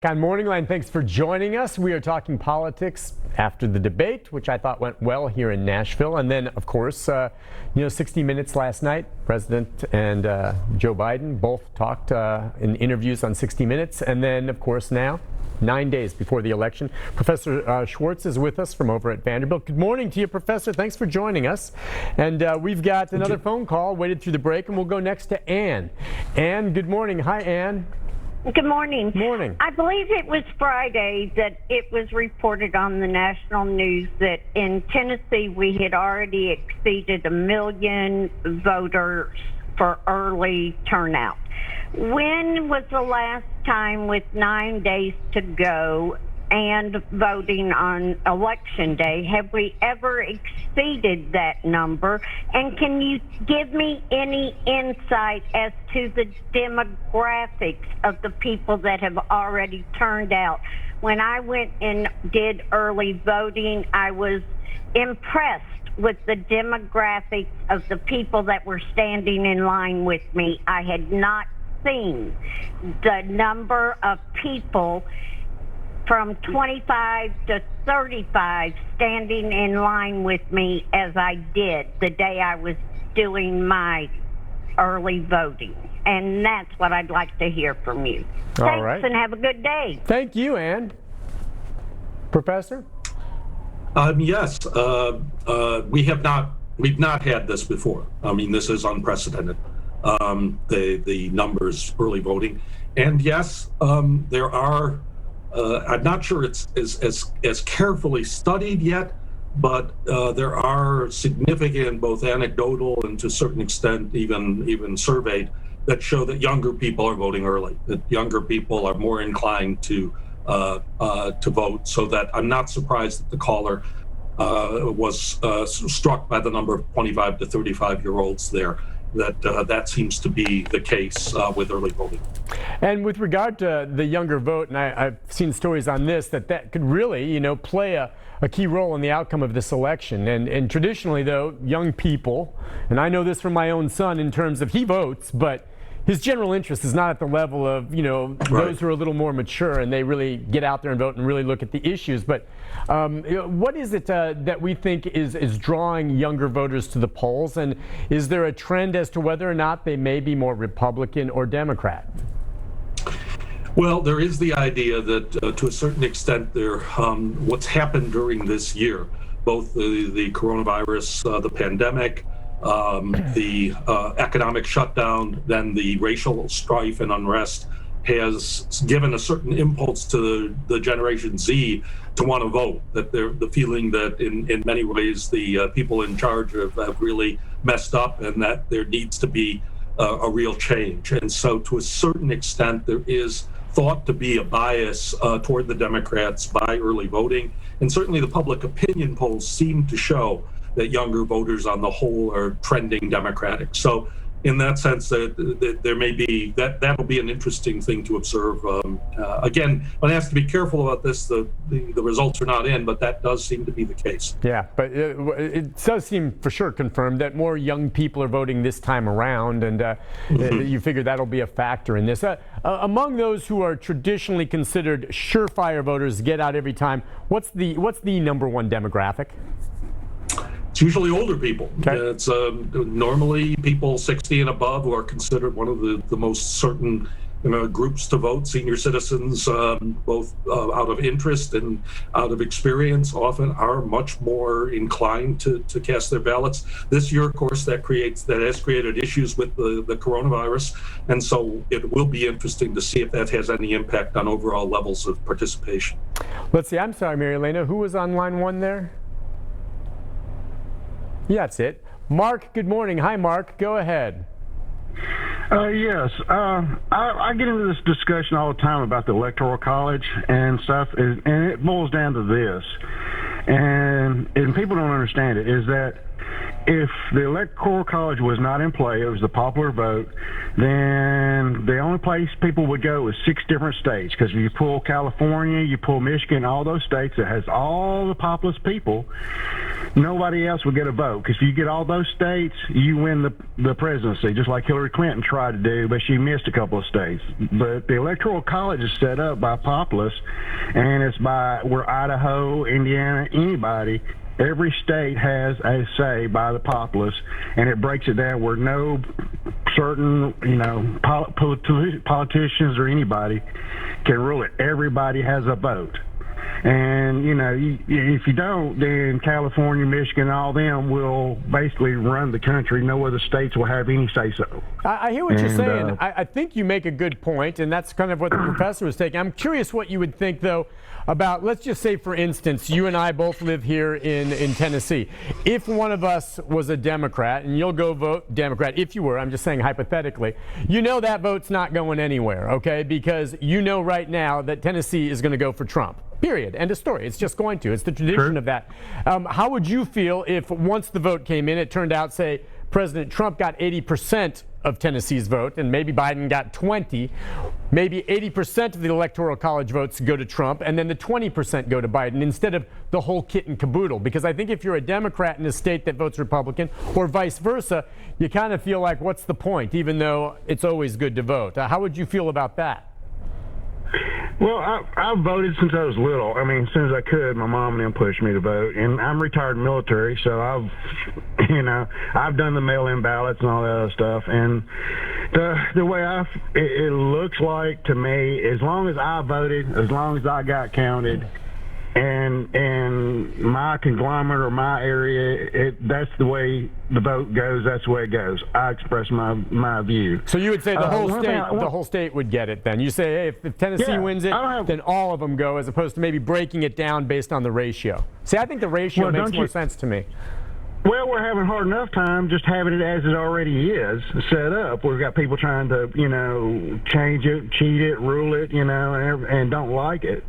On MorningLine, thanks for joining us. We are talking politics after the debate, which I thought went well here in Nashville. And then, of course, 60 Minutes last night, President and Joe Biden both talked in interviews on 60 Minutes. And then, of course, now, 9 days before the election, Professor Schwartz is with us from over at Vanderbilt. Good morning to you, Professor. Thanks for joining us. And we've got another phone call waited through the break, and we'll go next to Ann. Ann, good morning. Hi, Ann. Good morning. Morning. I believe it was Friday that it was reported on the national news that in Tennessee we had already exceeded 1 million voters for early turnout. When was the last time, with 9 days to go and voting on Election Day, have we ever exceeded that number? And can you give me any insight as to the demographics of the people that have already turned out? When I went and did early voting, I was impressed with the demographics of the people that were standing in line with me. I had not seen the number of people from 25 to 35 standing in line with me as I did the day I was doing my early voting. And that's what I'd like to hear from you. All Thanks, right. and have a good day. Thank you, Ann. Professor? Yes, we've not had this before. I mean, this is unprecedented. The numbers early voting, and yes, there are. I'm not sure it's as carefully studied yet, but there are significant, both anecdotal and to a certain extent even surveyed, that show that younger people are voting early. That younger people are more inclined to vote. So that I'm not surprised that the caller was struck by the number of 25 to 35-year-olds there. That seems to be the case with early voting. And with regard to the younger vote, and I've seen stories on this, that could really, play a key role in the outcome of this election. And traditionally, though, young people, and I know this from my own son in terms of he votes, but his general interest is not at the level of, those who are a little more mature and they really get out there and vote and really look at the issues. But what is it that we think is drawing younger voters to the polls? And is there a trend as to whether or not they may be more Republican or Democrat? Well, there is the idea that to a certain extent what's happened during this year, both the coronavirus, the pandemic, the economic shutdown, then the racial strife and unrest, has given a certain impulse to the Generation Z to want to vote. That they're the feeling that in many ways the people in charge have really messed up, and that there needs to be a real change. And so, to a certain extent, there is thought to be a bias toward the Democrats by early voting, and certainly the public opinion polls seem to show that younger voters on the whole are trending Democratic. So in that sense, that there may be, that'll be an interesting thing to observe. Again, one has to be careful about this. The results are not in, but that does seem to be the case. Yeah, but it does seem for sure confirmed that more young people are voting this time around, and you figure that'll be a factor in this. Among those who are traditionally considered surefire voters, get out every time, what's the number one demographic? It's usually older people. Okay. It's normally people 60 and above who are considered one of the most certain groups to vote. Senior citizens, both out of interest and out of experience, often are much more inclined to cast their ballots. This year, of course, that has created issues with the coronavirus, and so it will be interesting to see if that has any impact on overall levels of participation. Let's see. I'm sorry, Mary Elena. Who was on line one there? Yeah, that's it. Mark, good morning. Hi, Mark. Go ahead. Yes. I get into this discussion all the time about the Electoral College and stuff, and it boils down to this, and people don't understand it, is that if the Electoral College was not in play, it was the popular vote, then the only place people would go is 6 different states, because if you pull California, you pull Michigan, all those states that has all the populous people, nobody else would get a vote. Because if you get all those states, you win the presidency, just like Hillary Clinton tried to do, but she missed a couple of states. But the Electoral College is set up by populists, and it's by where Idaho, Indiana, anybody, every state has a say by the populists, and it breaks it down where no certain, politicians or anybody can rule it. Everybody has a vote. And, if you don't, then California, Michigan, all them will basically run the country. No other states will have any say-so. I hear what you're saying. I think you make a good point, and that's kind of what the professor was taking. I'm curious what you would think, though, about, let's just say, for instance, you and I both live here in Tennessee. If one of us was a Democrat, and you'll go vote Democrat, if you were, I'm just saying hypothetically, that vote's not going anywhere, okay? Because right now that Tennessee is going to go for Trump. Period. End of story. It's just going to. It's the tradition of that. How would you feel if once the vote came in, it turned out, say, President Trump got 80% of Tennessee's vote and maybe Biden got 20, maybe 80% of the Electoral College votes go to Trump and then the 20% go to Biden instead of the whole kit and caboodle? Because I think if you're a Democrat in a state that votes Republican or vice versa, you kind of feel like, what's the point, even though it's always good to vote? How would you feel about that? Well, I've voted since I was little. I mean, as soon as I could, my mom and them pushed me to vote. And I'm retired military, so I've done the mail-in ballots and all that other stuff. And the way it looks like to me, as long as I voted, as long as I got counted, and my conglomerate or my area, that's the way the vote goes. That's the way it goes. I express my view. So you would say the whole state would get it then? You say, hey, if Tennessee wins it, then all of them go, as opposed to maybe breaking it down based on the ratio. See, I think the ratio makes more sense to me. Well, we're having a hard enough time just having it as it already is set up. We've got people trying to, change it, cheat it, rule it, and don't like it.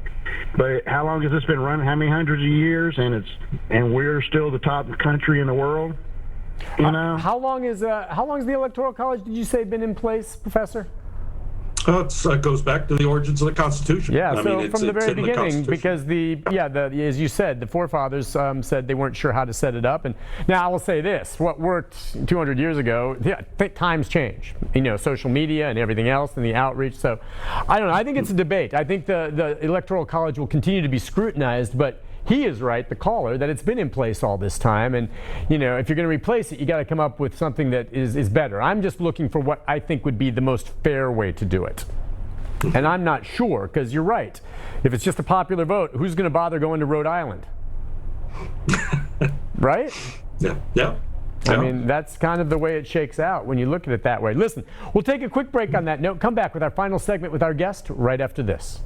But how long has this been running? How many hundreds of years? And we're still the top country in the world. How long is the Electoral College, did you say, been in place, Professor? It goes back to the origins of the Constitution. Yeah, from the very beginning, because as you said, the forefathers said they weren't sure how to set it up. And now I will say this: what worked 200 years ago, times change. Social media and everything else, and the outreach. So I don't know. I think it's a debate. I think the Electoral College will continue to be scrutinized, but he is right, the caller, that it's been in place all this time. And, if you're going to replace it, you got to come up with something that is better. I'm just looking for what I think would be the most fair way to do it. And I'm not sure, because you're right. If it's just a popular vote, who's going to bother going to Rhode Island? Right? Yeah. I mean, that's kind of the way it shakes out when you look at it that way. Listen, we'll take a quick break on that note, come back with our final segment with our guest right after this.